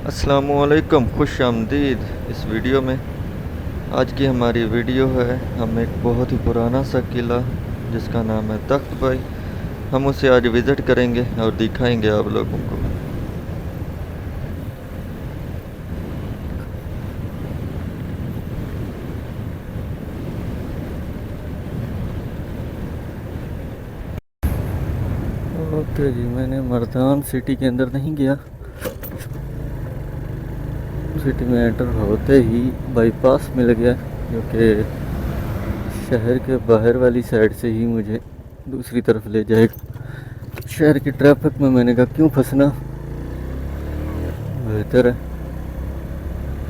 अस्सलामुअलैकुम, खुश आमदीद इस वीडियो में। आज की हमारी वीडियो है, हम एक बहुत ही पुराना सा किला जिसका नाम है तख्त भाई, हम उसे आज विज़िट करेंगे और दिखाएंगे आप लोगों को। ओके जी, मैंने मर्दान सिटी के अंदर नहीं गया। सिटी में एंटर होते ही बाईपास मिल गया, क्योंकि शहर के बाहर वाली साइड से ही मुझे दूसरी तरफ ले जाएगा। शहर की ट्रैफिक में मैंने कहा क्यों फंसना, बेहतर है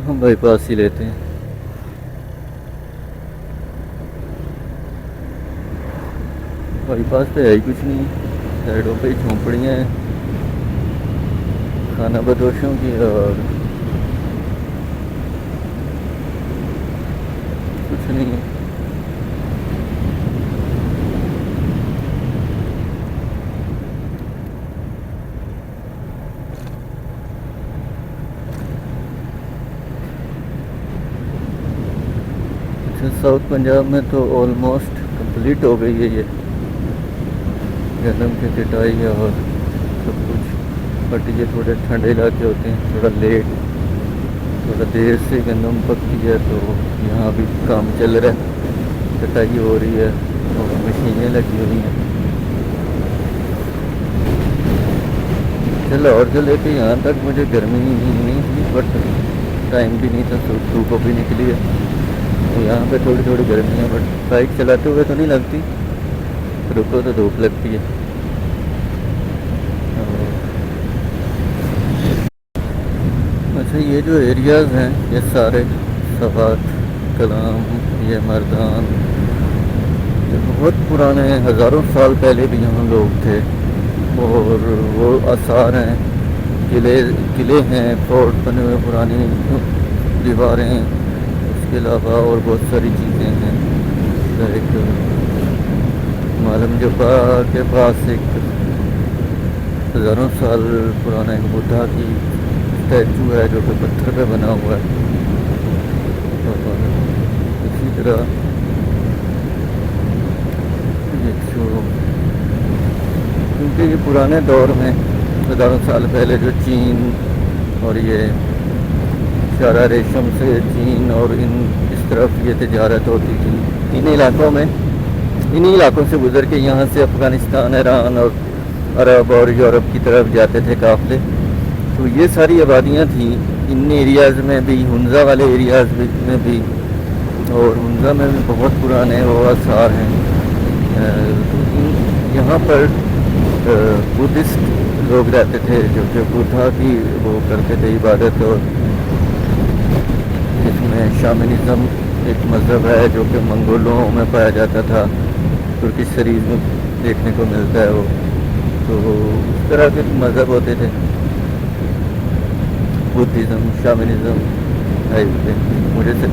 हम बाईपास ही लेते हैं। बाईपास पे है ही कुछ नहीं, साइडों पे ही झोंपड़ियाँ हैं खाना बदोशों की, और कुछ नहीं है। अच्छा, साउथ पंजाब में तो ऑलमोस्ट कंप्लीट हो गई है ये गंदम की कटाई और सब कुछ, बट ये थोड़े ठंडे इलाके होते हैं, थोड़ा लेट, थोड़ा देर से गंदम पकती है, तो यहाँ भी काम चल रहा है, कटाई हो रही है और मशीनें लगी हुई हैं। चलो, और जो लेके यहाँ तक मुझे गर्मी नहीं थी, बट टाइम भी नहीं था, धूप भी निकली है, तो यहाँ पे थोड़ी थोड़ी गर्मी है, बट बाइक चलाते हुए तो नहीं लगती, रुको तो धूप लगती है। अच्छा, ये जो एरियाज़ हैं ये सारे सवात, कलाम, ये मर्दान, ये बहुत पुराने हैं, हज़ारों साल पहले भी यहाँ लोग थे, और वो आसार हैं, किले हैं, फोर्ट बने हुए, पुरानी दीवारें हैं, उसके अलावा और बहुत सारी चीज़ें हैं। लाइक मालूम जबा के पास एक हज़ारों साल पुराना एक बुद्धा की स्टैचू है जो कि पत्थर पे बना हुआ है, और इसी तरह ये जो, क्योंकि ये पुराने दौर में हज़ारों साल पहले जो चीन और ये शारा रेशम से चीन और इस तरफ ये तजारत होती थी, इन्हीं इलाकों से गुज़र के यहाँ से अफ़गानिस्तान, ईरान और अरब और यूरोप की तरफ जाते थे काफ़िले। तो ये सारी आबादियाँ थी इन एरियाज़ में भी, हुंज़ा वाले एरियाज़ में भी, और हुंज़ा में भी बहुत पुराने वो आसार हैं। यहाँ पर बुद्धिस्ट लोग रहते थे जो कि बुद्धा की वो करते थे इबादत, और इसमें शामिनिज़म एक मज़हब है जो कि मंगोलों में पाया जाता था, तुर्की शरीफ में देखने को मिलता है वो, तो उस तरह के मज़हब होते थे, बुद्धिज़्म, शामिनिज़म टाइप के। मुझे से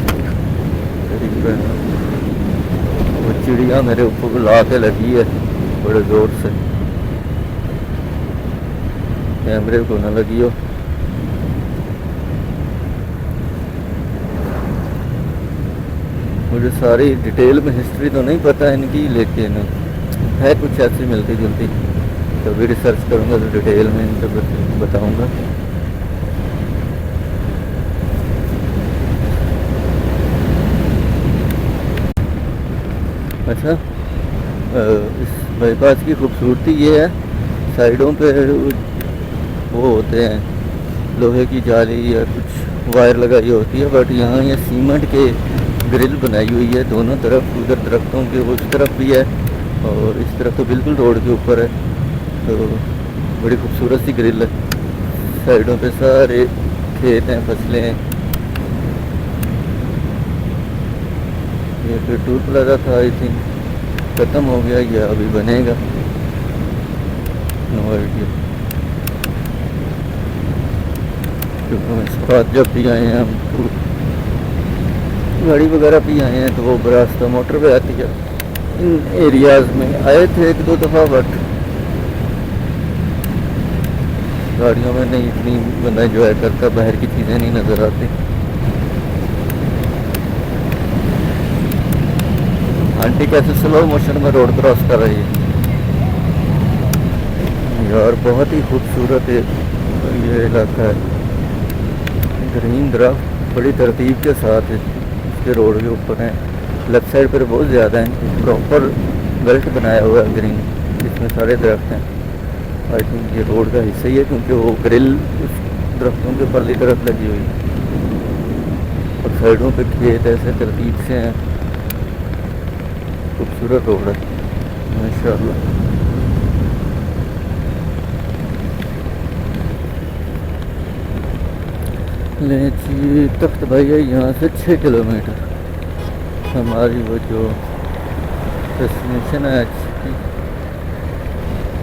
वो चिड़िया मेरे ऊपर ला के लगी है बड़े ज़ोर से, कैमरे को ना लगी हो। मुझे सारी डिटेल में हिस्ट्री तो नहीं पता इनकी, लेकिन है कुछ ऐसी मिलती जुलती, कभी रिसर्च करूँगा तो डिटेल में इनसे बताऊँगा। अच्छा, इस बाईपास की खूबसूरती ये है, साइडों पे वो होते हैं लोहे की जाली या कुछ वायर लगाई होती है, बट यहाँ ये सीमेंट के ग्रिल बनाई हुई है दोनों तरफ, उधर दरख्तों के उस तरफ भी है और इस तरफ तो बिल्कुल रोड के ऊपर है, तो बड़ी खूबसूरत सी ग्रिल है। साइडों पे सारे खेत हैं, फसलें हैं। ये फिर टूर प्लाजा था, आई थिंक ख़त्म हो गया या अभी बनेगा, नो आइडिया, क्योंकि इस बात जब भी आए हैं हम गाड़ी वगैरह भी आए हैं तो वो रास्ता मोटर पे आती है। इन एरियाज़ में आए थे एक दो दफ़ा, बट गाड़ियों में नहीं इतनी बंदा एंजॉय करता, बाहर की चीज़ें नहीं नज़र आती। आंटी कैसे स्लो मोशन में रोड क्रॉस कर रही है यार, बहुत ही खूबसूरत ये इलाका है। ग्रीन दरख्त बड़ी तरतीब के साथ है इसके रोड के ऊपर हैं। लेफ्ट साइड पर बहुत ज़्यादा हैं, प्रॉपर बेल्ट बनाया हुआ है ग्रीन, इसमें सारे दरख्त हैं। आई थिंक ये रोड का हिस्सा ही है, क्योंकि वो ग्रिल उस दरख्तों के परली तरफ लगी हुई है और साइडों पे खेत ऐसे तरतीब से हैं। खूबसूरत रोड है माशाल्लाह। ले जी, तख्त भाई है यहाँ से 6 किलोमीटर। हमारी वो जो डेस्टिनेशन है आज की,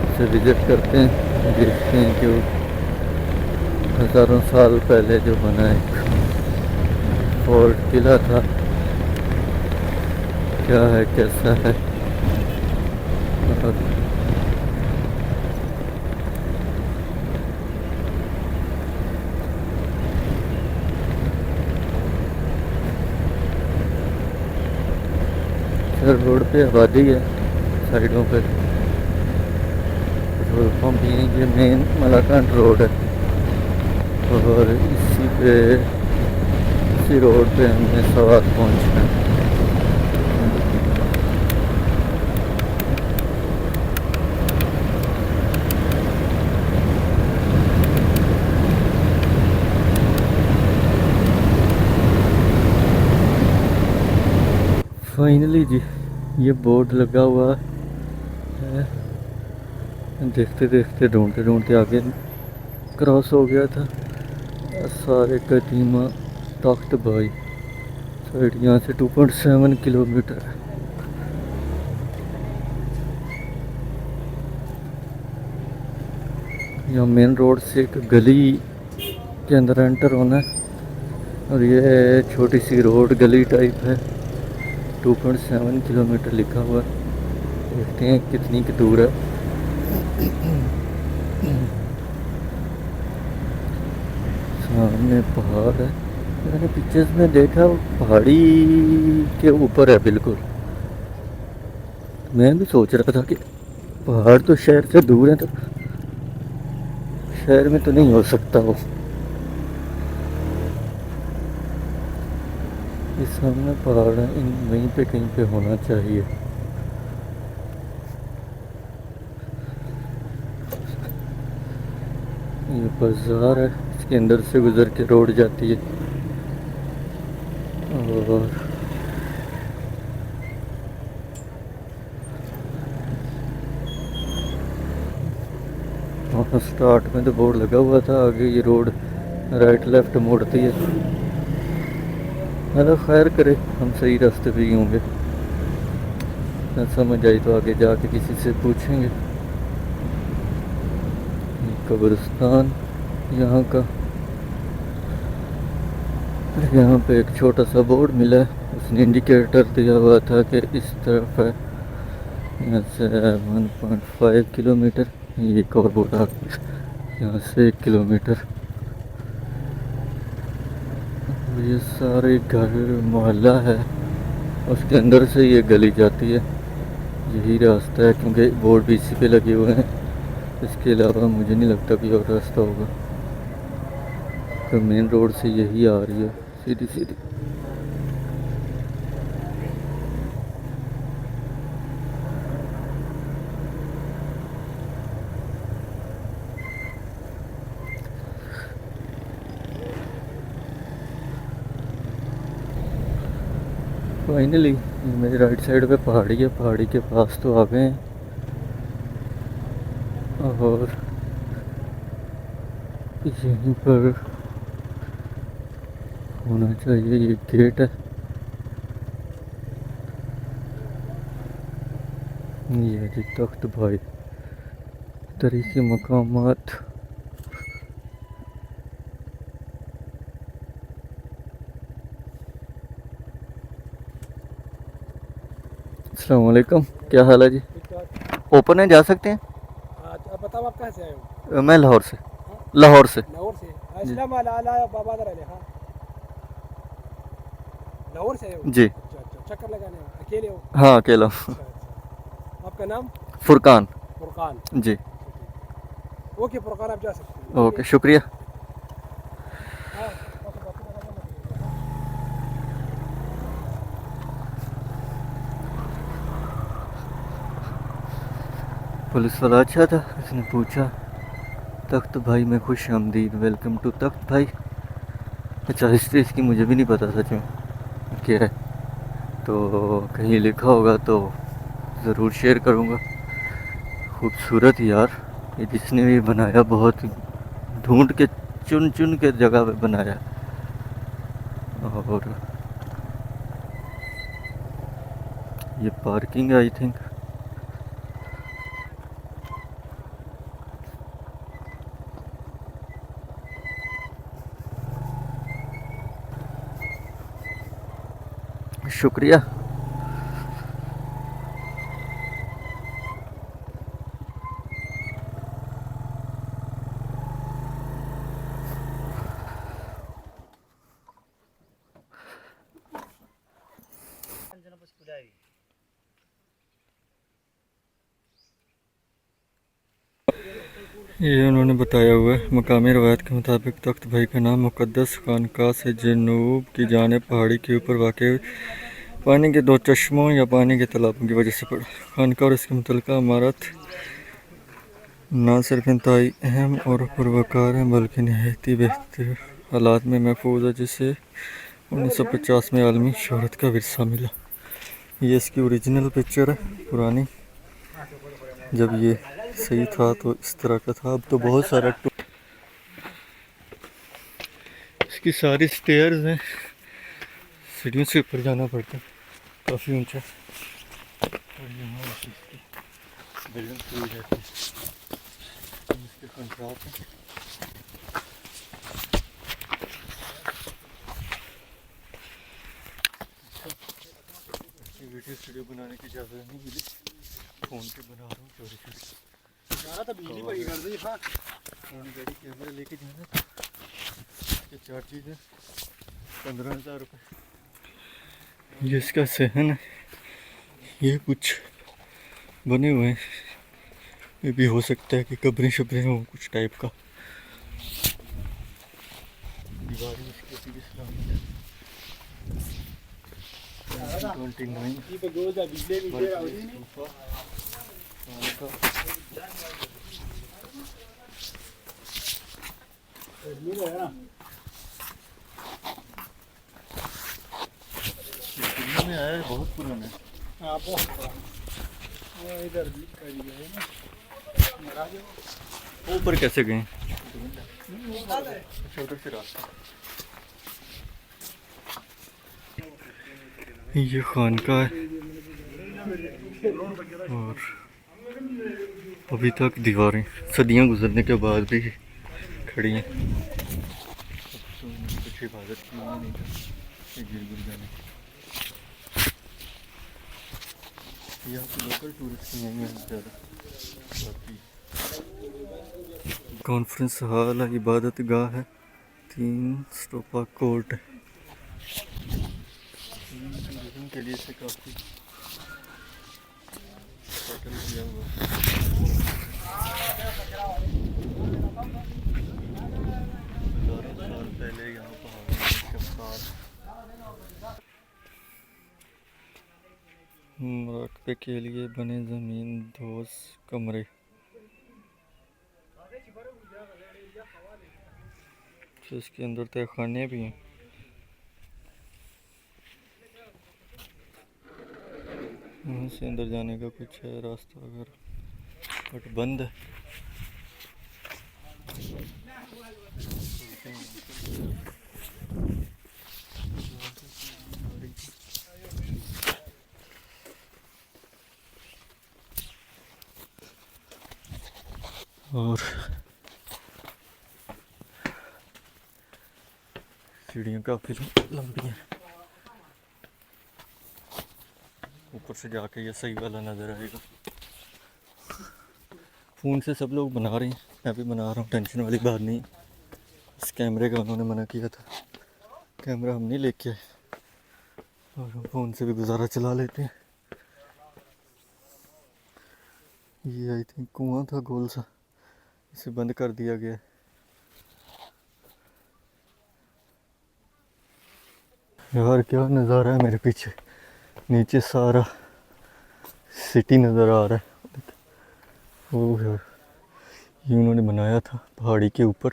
उसे विज़िट करते हैं, देखते हैं कि वो हज़ारों साल पहले जो बना एक फोर्ट किला था, क्या है कैसा है। और रोड पे आबादी है, साइडों पे पेट्रोल पंप ही है। ये मेन मलाकांड रोड है और इसी रोड पे हमने सवात पहुँचना है। फाइनली जी, ये बोर्ड लगा हुआ है, देखते देखते ढूंढते ढूंढते आगे क्रॉस हो गया था। सारे कदीमा तख्त भाई साइड यहाँ से 2.7 किलोमीटर है। यहाँ मेन रोड से एक गली के अंदर एंटर होना है और ये छोटी सी रोड गली टाइप है। 2.7 किलोमीटर लिखा हुआ है, देखते हैं कितनी की दूर है। सामने पहाड़ है, मैंने पिक्चर्स में देखा पहाड़ी के ऊपर है बिल्कुल। मैं भी सोच रहा था कि पहाड़ तो शहर से दूर है, तो शहर में तो नहीं हो सकता वो। इस सामने पहाड़ है, इन वहीं पे कहीं पे होना चाहिए। ये बाजार है, इसके अंदर से गुजर के रोड जाती है और वहाँ स्टार्ट में तो बोर्ड लगा हुआ था, आगे ये रोड राइट लेफ्ट मोड़ती है। अल्लाह खैर करे, हम सही रास्ते पे ही होंगे। ना समझ आई तो आगे जाके किसी से पूछेंगे। कब्रिस्तान यहाँ का, यहाँ पे एक छोटा सा बोर्ड मिला है, उसने इंडिकेटर दिया हुआ था कि इस तरफ है। यहाँ से 1.5 किलोमीटर, ये एक और बोर्ड आ यहाँ से 1 किलोमीटर। ये सारे घर मोहल्ला है, उसके अंदर से ये गली जाती है। यही रास्ता है, क्योंकि बोर्ड भी इसी पे लगे हुए हैं। इसके अलावा मुझे नहीं लगता कि और रास्ता होगा, तो मेन रोड से यही आ रही है सीधी सीधी। फाइनली मेरी राइट साइड पे पहाड़ी है, पहाड़ी के पास तो आ गए हैं और यहीं पर होना चाहिए ये गेट है। ये जी तख्त भाई, तरीके मकामात। अस्सलाम वालेकुम, क्या हाल है जी? ओपन है, जा सकते हैं? आप बताओ, आप कहाँ से आए हो? मैं लाहौर से। लाहौर से। लाहौर से। अस्सलाम वाला बाबा दर हाँ, लाहौर से है वो। जी अच्छा अच्छा, चक्कर लगाने हो, अकेले हो? हाँ अकेला हूँ। अच्छा अच्छा, आपका नाम? फुरकान। फुरकान। जी ओके फुरकान, आप जा सकते हैं। ओके शुक्रिया। हाँ, ओके, बाकी लगा देना। पुलिस वाला अच्छा था, उसने पूछा तख्त भाई में खुश आमदीद, वेलकम टू तख्त भाई। अच्छा हिस्ट्री इसकी मुझे भी नहीं पता सच में क्या है, तो कहीं लिखा होगा तो ज़रूर शेयर करूँगा। खूबसूरत यार, ये जिसने भी बनाया बहुत ढूंढ के चुन चुन के जगह पे बनाया। और ये पार्किंग है आई थिंक। शुक्रिया। ये उन्होंने बताया हुआ है, मकामी रवायत के मुताबिक तख्त भाई का नाम मुक़द्दस खानका से जनूब की जानिब पहाड़ी के ऊपर वाक़ पानी के दो चश्मों या पानी के तालाबों की वजह से पड़ा। खानका और इसकी मुतल्लिका इमारत न सिर्फ इंतहाई अहम और पुरवकार है बल्कि नहायत ही बेहतर हालात में महफूज है, जिसे 1950 में आलमी शोहरत का विरसा मिला। ये इसकी ओरिजिनल पिक्चर है पुरानी, जब ये सही था तो इस तरह का था। अब तो बहुत सारा इसकी सारी स्टेयर्स हैं, सीढ़ियों से ऊपर जाना पड़ता है, काफ़ी ऊंचा। और यहाँ ऑफिस की बिल्डिंग पूरी रहती है, इसके कंट्राट है। वीडियो स्टूडियो बनाने की इजाज़त नहीं मिली, फ़ोन पे बना रहा हूँ चोरी चोरी। जाना तो बिजली बड़ी कर दी। हाँ, फ़ोन गाड़ी कैमरा लेके जाना था, इसके चार्जेज है 15,000 रुपये। ये इसका सहन है, ये कुछ बने हुए हैं, ये भी हो सकता है कि कब्रें शबरें हो कुछ टाइप का। दीवारें इसकी अभी भी सलामत है। 29 में आया है, बहुत पुराना है। हाँ, बहुत इधर भी करी गए ना। ऊपर कैसे गए? उधर से रास्ता। ये खानका है और अभी तक दीवारें सदियां गुजरने के बाद भी खड़ी हैं। तो कुछ हिफाजत की नहीं था, गिर गिर जाने। यहाँ के लोकल टूरिस्ट नहीं आएंगे ज़्यादा। बाकी कॉन्फ्रेंस हॉल है, इबादत गाह है, 3 स्टोपा कोर्ट है। टूरिज्म के लिए से काफ़ी सेटल किया हुआ है। हज़ारों साल पहले यहाँ पहाड़ों में शमशान, मुराकबे के लिए बने ज़मीन दोज़ कमरे। तो इसके अंदर तहखाने भी हैं। वहाँ से अंदर जाने का कुछ है रास्ता अगर, बट बंद है। और सीढ़ियाँ काफ़ी लंबी हैं, ऊपर से जाके ये सही वाला नज़र आएगा। फ़ोन से सब लोग बना रहे हैं, मैं भी बना रहा हूँ, टेंशन वाली बात नहीं। इस कैमरे का उन्होंने मना किया था, कैमरा हम नहीं लेके आए और हम फ़ोन से भी गुजारा चला लेते हैं। ये आई थिंक कुआं था गोल सा, इसे बंद कर दिया गया है। यार क्या नज़ारा है मेरे पीछे, नीचे सारा सिटी नज़र आ रहा है। वो यार ये उन्होंने बनाया था पहाड़ी के ऊपर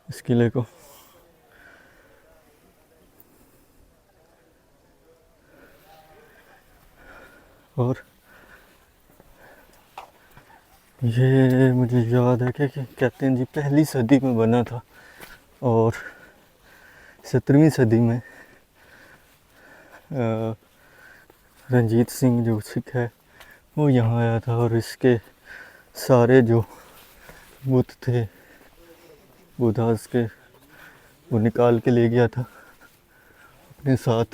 इस किले को। और ये मुझे याद है कि कहते हैं जी पहली सदी में बना था और 17वीं सदी में रंजीत सिंह जो सिख है वो यहाँ आया था और इसके सारे जो बुत थे बुधास के वो निकाल के ले गया था अपने साथ।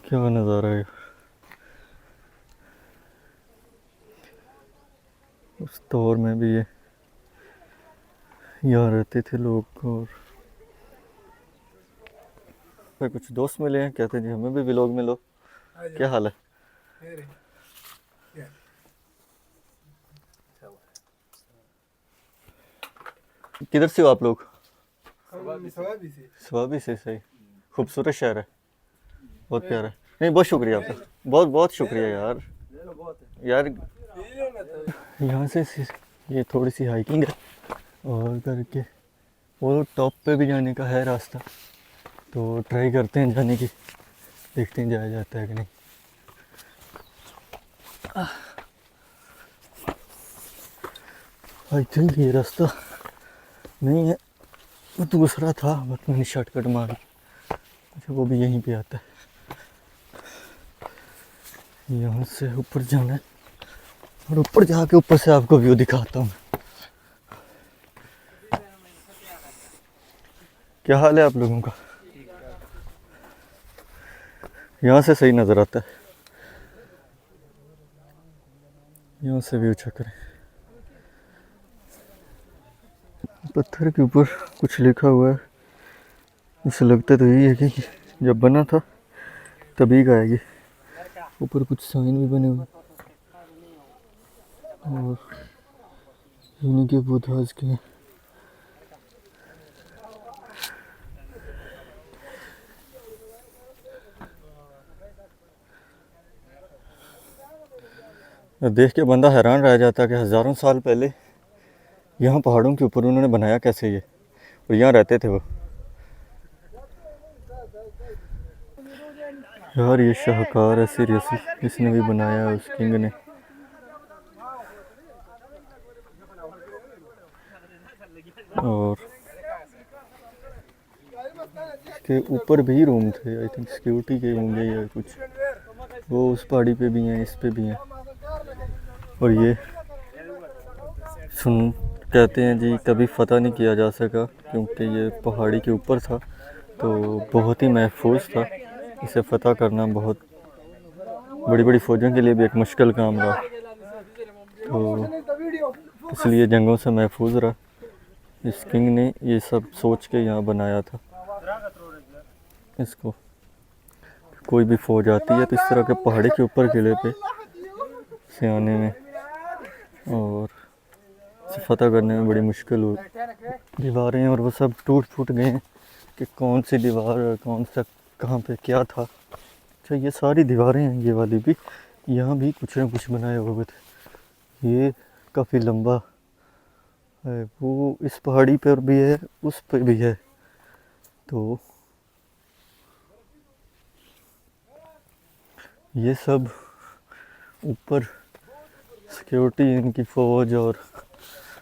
क्या नज़ारा है। उस दौर में भी ये यहाँ रहते थे लोग। और फिर कुछ दोस्त मिले हैं, कहते हैं जी हमें भी व्लॉग में लो। क्या हाल है? किधर से हो आप लोग? स्वाबी से। सही, खूबसूरत शहर है, बहुत प्यारा है। नहीं बहुत शुक्रिया आपका, बहुत बहुत शुक्रिया यार। यहाँ से ये थोड़ी सी हाइकिंग है और करके वो टॉप पे भी जाने का है रास्ता, तो ट्राई करते हैं जाने की, देखते हैं जाया जाता है कि नहीं। आई थिंक ये रास्ता नहीं है, वो दूसरा था बट मैंने शॉर्टकट मार लिया। अच्छा वो भी यहीं पे आता है। यहाँ से ऊपर जाना है और ऊपर जाके ऊपर से आपको व्यू दिखाता हूँ। क्या हाल है आप लोगों का? यहाँ से सही नज़र आता है, यहाँ से व्यू चेक करें। पत्थर के ऊपर कुछ लिखा हुआ है, इसे लगता तो यही है कि जब बना था तभी का है ये। ऊपर कुछ साइन भी बने हुए और इन्हीं के बुधास के। देख के बंदा हैरान रह जाता है कि हज़ारों साल पहले यहाँ पहाड़ों के ऊपर उन्होंने बनाया कैसे ये, और यहाँ रहते थे वो। यार ये शाहकार है सीरियसली, इसने भी बनाया उस किंग ने। और इसके ऊपर भी रूम थे, आई थिंक सिक्योरिटी के होंगे या कुछ, वो उस पहाड़ी पे भी हैं, इस पे भी हैं। और ये कहते हैं जी कभी फ़तह नहीं किया जा सका क्योंकि ये पहाड़ी के ऊपर था, तो बहुत ही महफूज था। इसे फ़तह करना बहुत बड़ी बड़ी फ़ौजों के लिए भी एक मुश्किल काम रहा, तो इसलिए जंगों से महफूज रहा। इस किंग ने ये सब सोच के यहाँ बनाया था इसको। कोई भी फ़ौज आती है तो इस तरह के पहाड़ी के ऊपर किले पे से आने में और इसे फ़तह करने में बड़ी मुश्किल हुई। दीवारें और वो सब टूट फूट गए हैं कि कौन सी दीवार और कौन सा कहाँ पे क्या था। अच्छा ये सारी दीवारें हैं, ये वाली भी, यहाँ भी कुछ ना कुछ बनाए हुए थे। ये काफ़ी लंबा है, वो इस पहाड़ी पर भी है, उस पर भी है। तो ये सब ऊपर सिक्योरिटी इनकी फ़ौज और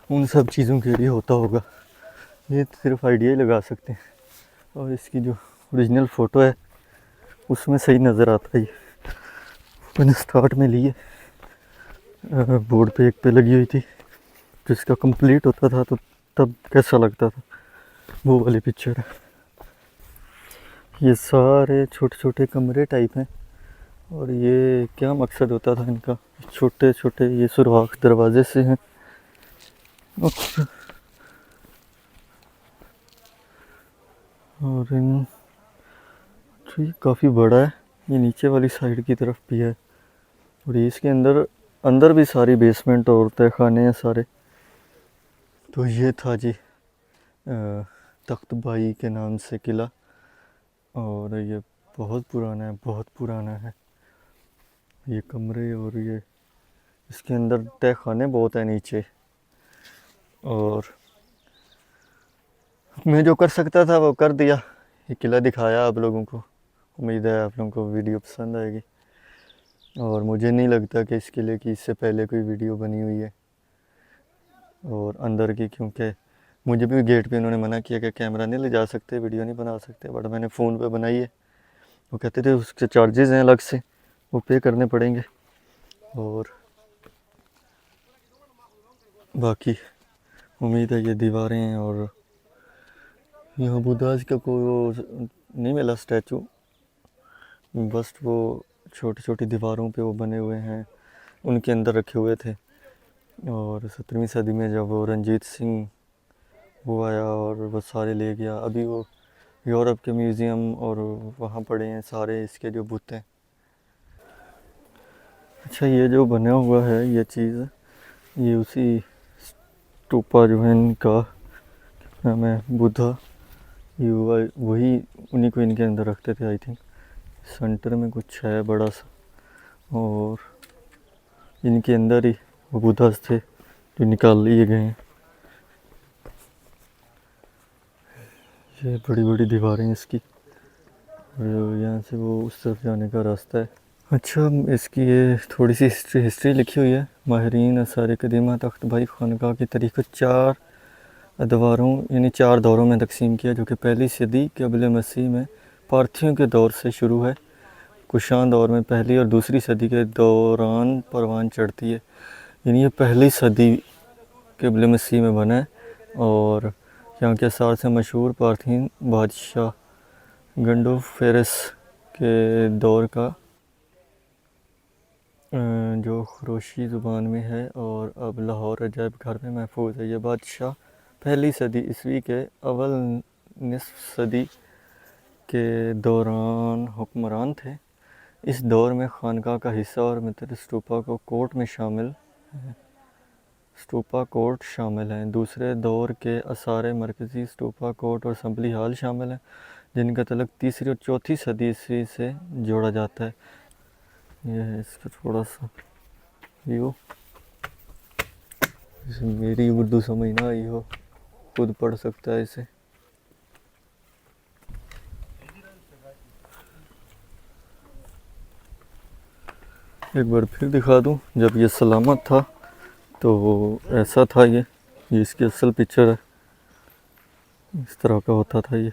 उन सब चीज़ों के लिए होता होगा, ये सिर्फ आइडिया ही लगा सकते हैं। और इसकी जो ओरिजिनल फ़ोटो है उसमें सही नज़र आता है। ये मैंने स्टार्ट में लिए बोर्ड पे एक पे लगी हुई थी, जिसका कंप्लीट होता था तो तब कैसा लगता था, वो वाली पिक्चर है। ये सारे छोटे छोटे कमरे टाइप हैं और ये क्या मकसद होता था इनका, छोटे छोटे ये सुराख दरवाजे से हैं और इन तो ये काफ़ी बड़ा है, ये नीचे वाली साइड की तरफ भी है और ये इसके अंदर अंदर भी सारी बेसमेंट और तह खाने हैं सारे। तो ये था जी तख्तबाई के नाम से किला और ये बहुत पुराना है, बहुत पुराना है ये कमरे और ये इसके अंदर तह खाने बहुत है नीचे। और मैं जो कर सकता था वो कर दिया, ये किला दिखाया आप लोगों को। उम्मीद है आप लोगों को वीडियो पसंद आएगी और मुझे नहीं लगता कि इस किले की इससे पहले कोई वीडियो बनी हुई है और अंदर की, क्योंकि मुझे भी गेट पे उन्होंने मना किया कि कैमरा नहीं ले जा सकते, वीडियो नहीं बना सकते, बट मैंने फ़ोन पे बनाई है। वो कहते थे उसके चार्जेस हैं अलग से, वो पे करने पड़ेंगे। और बाकी उम्मीद है ये दीवारें और यहाँ बुद्धाज का कोई वो नहीं मिला स्टैचू, बस वो छोटी छोटी दीवारों पे वो बने हुए हैं, उनके अंदर रखे हुए थे। और 17वीं सदी में जब वो रंजीत सिंह वो आया और वो सारे ले गया, अभी वो यूरोप के म्यूज़ियम और वहाँ पड़े हैं सारे इसके जो बुत हैं। अच्छा ये जो बना हुआ है ये चीज़, ये उसी स्तूपा जो है इनका नाम है बुद्धा, ये वही उन्हीं को इनके अंदर रखते थे आई थिंक। सेंटर में कुछ है बड़ा सा और इनके अंदर ही वो बुद्धास थे जो निकाल लिए गए हैं। ये बड़ी बड़ी दीवारें इसकी और यहाँ से वो उस तरफ जाने का रास्ता है। अच्छा इसकी ये थोड़ी सी हिस्ट्री लिखी हुई है। माहिरीन आसार कदीमा तख्तबाई खानका की तारीख़ 4 अदवारों यानी 4 दौरों में तकसीम किया, जो कि पहली सदी क़ब्ल मसीह में पार्थियों के दौर से शुरू है। कुशान दौर में पहली और दूसरी सदी के दौरान परवान चढ़ती है, यानी ये पहली सदी क़ब्ल मसीह में बना है। और यहाँ के आसार से मशहूर पार्थियन बादशाह गंडोफेरस के दौर का जो खरोशी ज़ुबान में है और अब लाहौर अजायब घर में महफूज है। ये बादशाह पहली सदी ईस्वी के अव्वल निसफ सदी के दौरान हुक्मरान थे। इस दौर में खानका का हिस्सा और मित्र स्तूपा को कोट में शामिल है, स्तूपा कोट शामिल हैं। दूसरे दौर के आसार मरकज़ी स्तूपा कोट और असम्बली हाल शामिल हैं, जिनका तल्लुक़ 3री और 4थी सदी ईस्वी से जोड़ा जाता है। ये है इसका थोड़ा सा व्यू, मेरी उर्दू समझ ना आई हो खुद पढ़ सकता है इसे। एक बार फिर दिखा दूं, जब ये सलामत था तो ऐसा था, ये इसकी असल पिक्चर है, इस तरह का होता था ये।